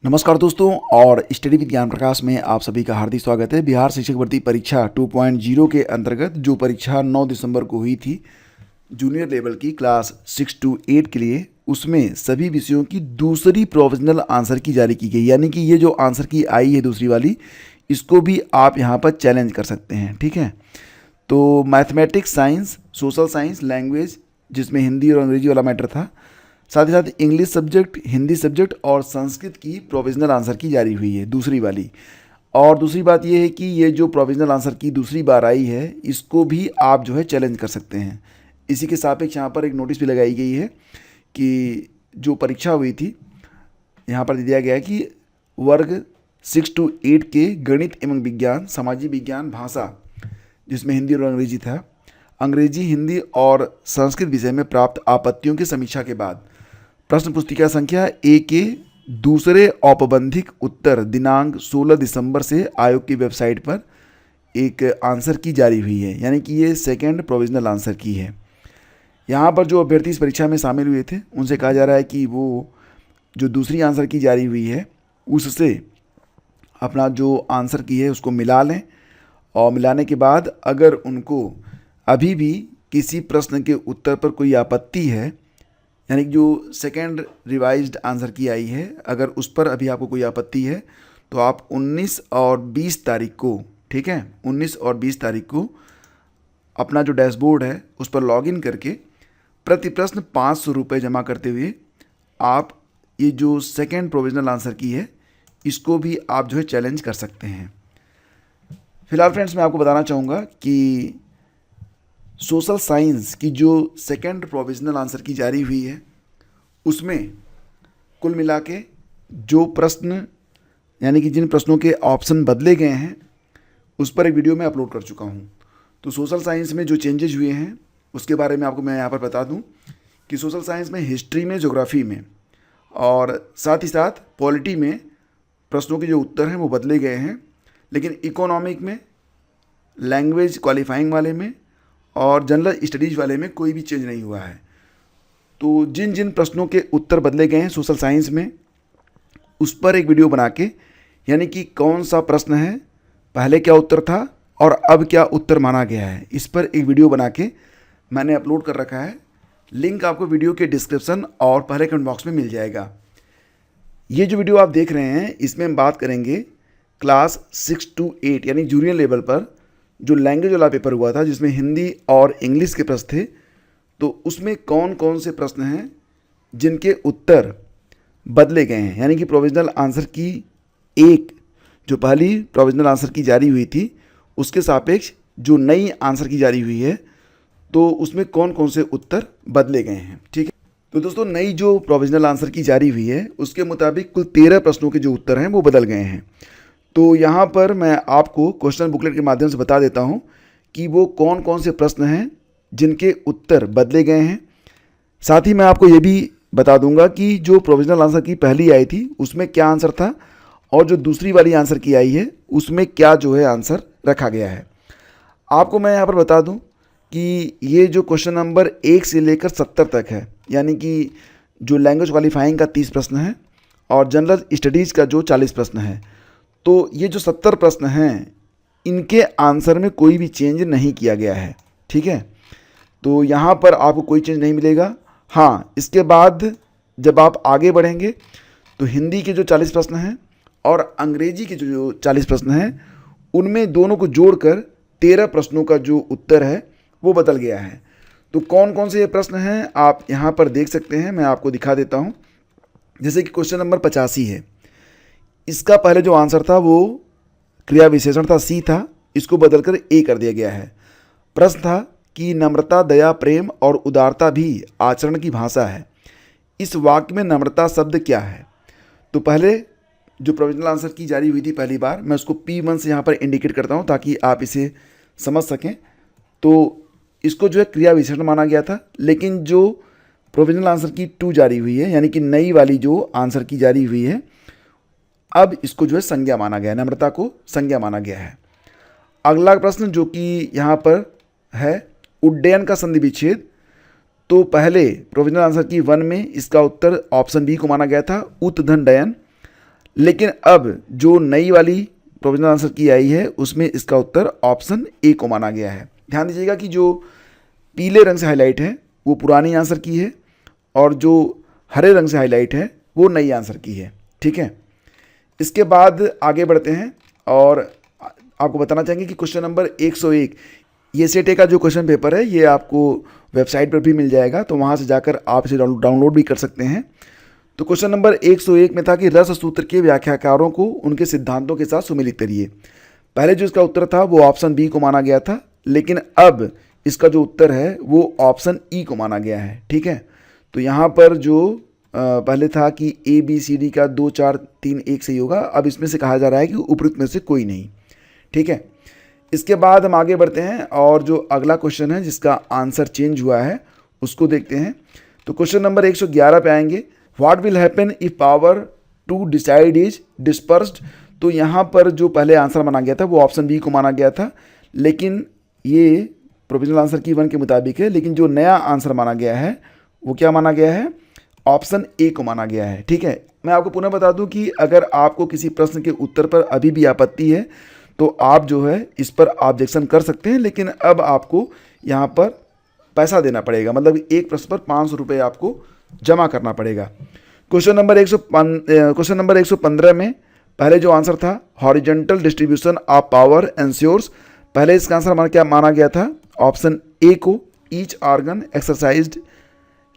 नमस्कार दोस्तों, और स्टडी विद ज्ञान प्रकाश में आप सभी का हार्दिक स्वागत है। बिहार शिक्षक भर्ती परीक्षा 2.0 के अंतर्गत जो परीक्षा 9 दिसंबर को हुई थी जूनियर लेवल की क्लास 6 to 8 के लिए, उसमें सभी विषयों की दूसरी प्रोविजनल आंसर की जारी की गई। यानी कि ये जो आंसर की आई है दूसरी वाली, इसको भी आप यहाँ पर चैलेंज कर सकते हैं। ठीक है, तो mathematics, science, social science, language जिसमें हिंदी और अंग्रेजी वाला मैटर था, साथ ही साथ इंग्लिश सब्जेक्ट, हिंदी सब्जेक्ट और संस्कृत की प्रोविजनल आंसर की जारी हुई है दूसरी वाली। और दूसरी बात यह है कि ये जो प्रोविजनल आंसर की दूसरी बार आई है, इसको भी आप जो है चैलेंज कर सकते हैं। इसी के सापेक्ष यहाँ पर एक नोटिस भी लगाई गई है कि जो परीक्षा हुई थी, यहाँ पर दिया गया है कि वर्ग 6 to 8 के गणित एवं विज्ञान, सामाजिक विज्ञान, भाषा जिसमें हिंदी और अंग्रेजी था, अंग्रेजी, हिंदी और संस्कृत विषय में प्राप्त आपत्तियों की समीक्षा के बाद प्रश्न पुस्तिका संख्या ए के दूसरे औपबंधिक उत्तर दिनांक 16 दिसंबर से आयोग की वेबसाइट पर एक आंसर की जारी हुई है। यानी कि ये सेकंड प्रोविजनल आंसर की है। यहाँ पर जो अभ्यर्थी इस परीक्षा में शामिल हुए थे उनसे कहा जा रहा है कि वो जो दूसरी आंसर की जारी हुई है उससे अपना जो आंसर की है उसको मिला लें, और मिलाने के बाद अगर उनको अभी भी किसी प्रश्न के उत्तर पर कोई आपत्ति है, यानी कि जो सेकेंड रिवाइज्ड आंसर की आई है, अगर उस पर अभी आपको कोई आपत्ति है तो आप 19 और 20 तारीख को, ठीक है, 19 और 20 तारीख को अपना जो डैशबोर्ड है उस पर लॉगिन करके प्रति प्रश्न 500 रुपये जमा करते हुए आप ये जो सेकेंड प्रोविजनल आंसर की है इसको भी आप जो है चैलेंज कर सकते हैं। फिलहाल फ्रेंड्स, मैं आपको बताना चाहूँगा कि सोशल साइंस की जो सेकंड प्रोविजनल आंसर की जारी हुई है उसमें कुल मिला के जो प्रश्न, यानी कि जिन प्रश्नों के ऑप्शन बदले गए हैं उस पर एक वीडियो मैं अपलोड कर चुका हूं। तो सोशल साइंस में जो चेंजेस हुए हैं उसके बारे में आपको मैं यहाँ पर बता दूं कि सोशल साइंस में हिस्ट्री में, ज्योग्राफी में और साथ ही साथ पॉलिटी में प्रश्नों के जो उत्तर हैं वो बदले गए हैं, लेकिन इकोनॉमिक में, लैंग्वेज क्वालिफाइंग वाले में और जनरल स्टडीज़ वाले में कोई भी चेंज नहीं हुआ है। तो जिन जिन प्रश्नों के उत्तर बदले गए हैं सोशल साइंस में, उस पर एक वीडियो बना के, यानी कि कौन सा प्रश्न है, पहले क्या उत्तर था और अब क्या उत्तर माना गया है, इस पर एक वीडियो बना के मैंने अपलोड कर रखा है। लिंक आपको वीडियो के डिस्क्रिप्शन और पहले कमेंट बॉक्स में मिल जाएगा। ये जो वीडियो आप देख रहे हैं इसमें हम बात करेंगे क्लास 6 to 8 यानी जूनियर लेवल पर जो लैंग्वेज वाला पेपर हुआ था जिसमें हिंदी और इंग्लिश के प्रश्न थे। तो उसमें कौन कौन से प्रश्न हैं जिनके उत्तर बदले गए हैं, यानी कि प्रोविजनल आंसर की एक जो पहली प्रोविजनल आंसर की जारी हुई थी उसके सापेक्ष जो नई आंसर की जारी हुई है तो उसमें कौन कौन से उत्तर बदले गए हैं। ठीक है, तो दोस्तों नई जो प्रोविजनल आंसर की जारी हुई है उसके मुताबिक कुल 13 प्रश्नों के जो उत्तर हैं वो बदल गए हैं। तो यहाँ पर मैं आपको क्वेश्चन बुकलेट के माध्यम से बता देता हूँ कि वो कौन कौन से प्रश्न हैं जिनके उत्तर बदले गए हैं। साथ ही मैं आपको ये भी बता दूंगा कि जो प्रोविजनल आंसर की पहली आई थी उसमें क्या आंसर था और जो दूसरी वाली आंसर की आई है उसमें क्या जो है आंसर रखा गया है। आपको मैं यहाँ पर बता दूँ कि ये जो क्वेश्चन नंबर 1 से लेकर 70 तक है, यानी कि जो लैंग्वेज क्वालिफाइंग का 30 प्रश्न है और जनरल स्टडीज़ का जो 40 प्रश्न है, तो ये जो 70 प्रश्न हैं इनके आंसर में कोई भी चेंज नहीं किया गया है। ठीक है, तो यहाँ पर आपको कोई चेंज नहीं मिलेगा। हाँ, इसके बाद जब आप आगे बढ़ेंगे तो हिंदी के जो 40 प्रश्न हैं और अंग्रेजी के जो 40 प्रश्न हैं उनमें दोनों को जोड़कर 13 प्रश्नों का जो उत्तर है वो बदल गया है। तो कौन कौन से ये प्रश्न हैं आप यहाँ पर देख सकते हैं, मैं आपको दिखा देता हूँ। जैसे कि क्वेश्चन नंबर 85 है, इसका पहले जो आंसर था वो क्रिया विशेषण था, सी था, इसको बदलकर ए कर दिया गया है। प्रश्न था कि नम्रता, दया, प्रेम और उदारता भी आचरण की भाषा है। इस वाक्य में नम्रता शब्द क्या है? तो पहले जो प्रोविजनल आंसर की जारी हुई थी पहली बार, मैं उसको P1 से यहाँ पर इंडिकेट करता हूँ ताकि आप इसे समझ सकें। तो इसको जो है क्रिया विशेषण माना गया था, लेकिन जो प्रोविजनल आंसर की 2 जारी हुई है, यानी कि नई वाली जो आंसर की जारी हुई है, अब इसको जो है संज्ञा माना गया है, नम्रता को संज्ञा माना गया है। अगला प्रश्न जो कि यहाँ पर है उड्डयन का संधि विच्छेद, तो पहले प्रोविजनल आंसर की 1 में इसका उत्तर ऑप्शन बी को माना गया था, उत्धन डयन। लेकिन अब जो नई वाली प्रोविजनल आंसर की आई है उसमें इसका उत्तर ऑप्शन ए को माना गया है। ध्यान दीजिएगा कि जो पीले रंग से हाईलाइट है वो पुरानी आंसर की है और जो हरे रंग से हाईलाइट है वो नई आंसर की है। ठीक है, इसके बाद आगे बढ़ते हैं और आपको बताना चाहेंगे कि क्वेश्चन नंबर 101 ये सेट ए का जो क्वेश्चन पेपर है ये आपको वेबसाइट पर भी मिल जाएगा, तो वहाँ से जाकर आप इसे डाउनलोड भी कर सकते हैं। तो क्वेश्चन नंबर 101 में था कि रस सूत्र के व्याख्याकारों को उनके सिद्धांतों के साथ सुमेलित करिए। पहले जो इसका उत्तर था वो ऑप्शन बी को माना गया था, लेकिन अब इसका जो उत्तर है वो ऑप्शन ई को माना गया है। ठीक है, तो यहाँ पर जो पहले था कि ए बी सी डी का 2 4 3 1 सही होगा, अब इसमें से कहा जा रहा है कि उपयुक्त में से कोई नहीं। ठीक है, इसके बाद हम आगे बढ़ते हैं और जो अगला क्वेश्चन है जिसका आंसर चेंज हुआ है उसको देखते हैं। तो क्वेश्चन नंबर 111 पे आएंगे, what will happen if power to decide is dispersed. तो यहाँ पर जो पहले आंसर माना गया था वो ऑप्शन बी को माना गया था, लेकिन ये प्रोविजनल आंसर की 1 के मुताबिक है, लेकिन जो नया आंसर माना गया है वो क्या माना गया है, ऑप्शन ए को माना गया है। ठीक है, मैं आपको पुनः बता दूं कि अगर आपको किसी प्रश्न के उत्तर पर अभी भी आपत्ति है तो आप जो है इस पर ऑब्जेक्शन कर सकते हैं, लेकिन अब आपको यहाँ पर पैसा देना पड़ेगा, मतलब एक प्रश्न पर 500 रुपये आपको जमा करना पड़ेगा। क्वेश्चन नंबर 115 में पहले जो आंसर था horizontal distribution of power ensures, पहले इसका आंसर क्या माना गया था, ऑप्शन ए को, each organ exercised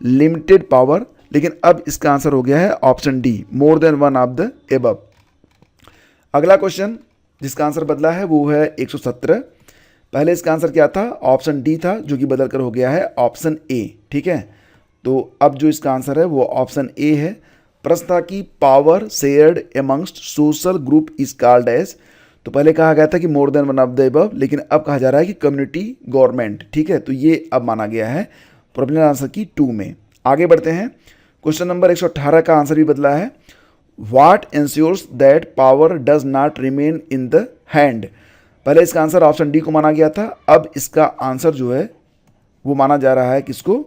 limited power, लेकिन अब इसका आंसर हो गया है option D, more than one of the above. अगला क्वेश्चन जिसका आंसर बदला है वो है 117, पहले इसका आंसर क्या था, ऑप्शन डी था, जो कि बदल कर हो गया है ऑप्शन ए। ठीक है, तो अब जो इसका आंसर है वो ऑप्शन ए है। प्रश्न था कि power shared amongst social group is called as, तो पहले कहा गया था कि more than one of the above, लेकिन अब कहा जा रहा है कि कम्युनिटी गवर्नमेंट। ठीक है, तो ये अब माना गया है प्रोविजनल आंसर की 2 में। आगे बढ़ते हैं, क्वेश्चन नंबर 118 का आंसर भी बदला है, what ensures that power does not remain in the hand. पहले इसका आंसर ऑप्शन डी को माना गया था, अब इसका आंसर जो है वो माना जा रहा है किसको,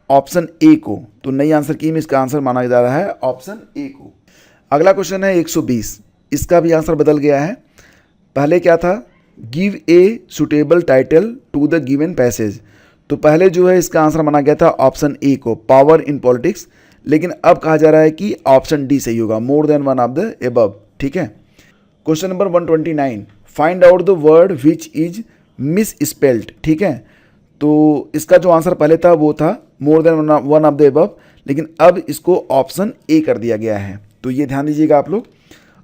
ऑप्शन ए को। तो नई आंसर की में इसका आंसर माना जा रहा है ऑप्शन ए को। अगला क्वेश्चन है 120, इसका भी आंसर बदल गया है। पहले क्या था, give a suitable title to the given passage, तो पहले जो है इसका आंसर माना गया था ऑप्शन ए को, पावर इन पॉलिटिक्स, लेकिन अब कहा जा रहा है कि ऑप्शन डी सही होगा, मोर than one of the above. ठीक है, question number 129, find out the word which is miss spelled. ठीक है, तो इसका जो आंसर पहले था वो था मोर than one of the above, लेकिन अब इसको ऑप्शन ए कर दिया गया है, तो ये ध्यान दीजिएगा आप लोग।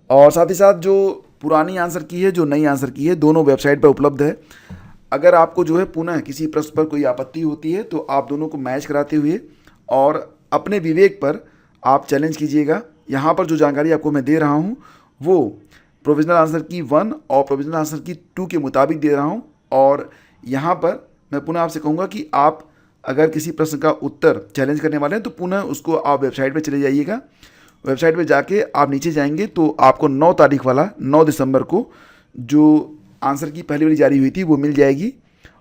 और साथ ही साथ जो पुरानी आंसर की है, जो नई आंसर की है, दोनों वेबसाइट पर उपलब्ध है। अगर आपको जो है पुनः किसी प्रश्न पर कोई आपत्ति होती है तो आप दोनों को मैच कराते हुए और अपने विवेक पर आप चैलेंज कीजिएगा। यहाँ पर जो जानकारी आपको मैं दे रहा हूँ वो प्रोविजनल आंसर की 1 और प्रोविजनल आंसर की 2 के मुताबिक दे रहा हूँ, और यहाँ पर मैं पुनः आपसे कहूँगा कि आप अगर किसी प्रश्न का उत्तर चैलेंज करने वाले हैं तो पुनः उसको आप वेबसाइट पर चले जाइएगा। वेबसाइट पर जाके आप नीचे जाएंगे तो आपको 9 तारीख वाला 9 दिसंबर को जो आंसर की पहली वाली जारी हुई थी वो मिल जाएगी,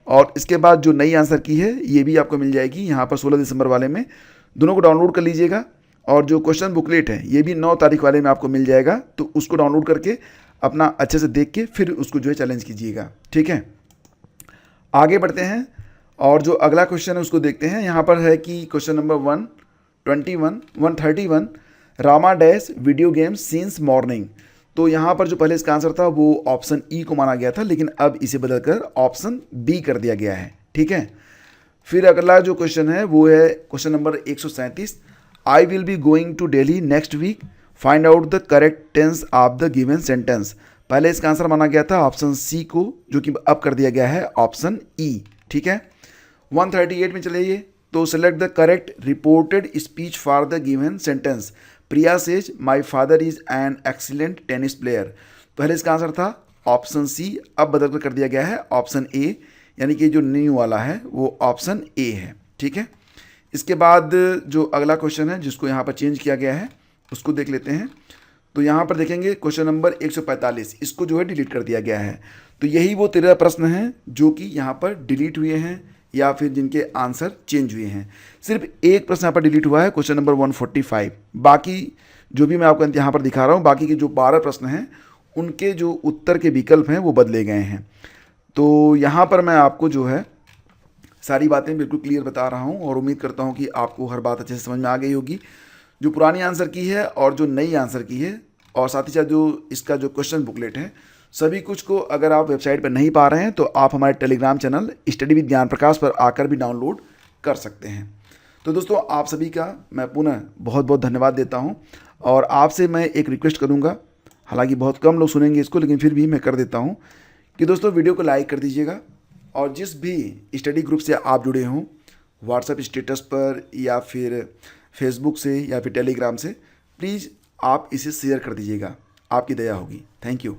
और इसके बाद जो नई आंसर की है ये भी आपको मिल जाएगी यहाँ पर 16 दिसंबर वाले में। दोनों को डाउनलोड कर लीजिएगा, और जो क्वेश्चन बुकलेट है ये भी 9 तारीख वाले में आपको मिल जाएगा, तो उसको डाउनलोड करके अपना अच्छे से देख के फिर उसको जो है चैलेंज कीजिएगा। ठीक है, आगे बढ़ते हैं और जो अगला क्वेश्चन है उसको देखते हैं। यहाँ पर है कि question number 131 Rama dash video game since morning, तो यहाँ पर जो पहले इसका आंसर था वो ऑप्शन ई को माना गया था, लेकिन अब इसे बदलकर ऑप्शन बी कर दिया गया है। ठीक है, फिर अगला जो क्वेश्चन है वो है question number 137, I will be going to Delhi next week, find out the correct tense of the given sentence. पहले इसका आंसर माना गया था ऑप्शन सी को, जो कि अब कर दिया गया है ऑप्शन ई। ठीक है, 138 में चलिए, तो select the correct reported speech for the given sentence. Priya says my father is an excellent tennis player, पहले इसका आंसर था ऑप्शन सी, अब बदल कर दिया गया है ऑप्शन ए, यानी कि जो न्यू वाला है वो ऑप्शन ए है। ठीक है, इसके बाद जो अगला क्वेश्चन है जिसको यहाँ पर चेंज किया गया है उसको देख लेते हैं। तो यहाँ पर देखेंगे क्वेश्चन नंबर 145, इसको जो है डिलीट कर दिया गया है। तो यही वो 13 प्रश्न हैं जो कि यहाँ पर डिलीट हुए हैं या फिर जिनके आंसर चेंज हुए हैं। सिर्फ एक प्रश्न यहाँ पर डिलीट हुआ है, क्वेश्चन नंबर 145, बाकी जो भी मैं आपको यहाँ पर दिखा रहा हूँ, बाकी के जो 12 प्रश्न हैं उनके जो उत्तर के विकल्प हैं वो बदले गए हैं। तो यहाँ पर मैं आपको जो है सारी बातें बिल्कुल क्लियर बता रहा हूँ और उम्मीद करता हूँ कि आपको हर बात अच्छे से समझ में आ गई होगी, जो पुरानी आंसर की है और जो नई आंसर की है, और साथ ही साथ जो इसका जो क्वेश्चन बुकलेट है, सभी कुछ को अगर आप वेबसाइट पर नहीं पा रहे हैं तो आप हमारे टेलीग्राम चैनल स्टडी विद ज्ञान प्रकाश पर आकर भी डाउनलोड कर सकते हैं। तो दोस्तों, आप सभी का मैं पुनः बहुत बहुत धन्यवाद देता हूं, और आपसे मैं एक रिक्वेस्ट करूंगा, हालांकि बहुत कम लोग सुनेंगे इसको, लेकिन फिर भी मैं कर देता हूं, कि दोस्तों वीडियो को लाइक कर दीजिएगा, और जिस भी स्टडी ग्रुप से आप जुड़े हों, व्हाट्सएप स्टेटस पर या फिर फेसबुक से या फिर टेलीग्राम से, प्लीज़ आप इसे शेयर कर दीजिएगा, आपकी दया होगी। Thank you.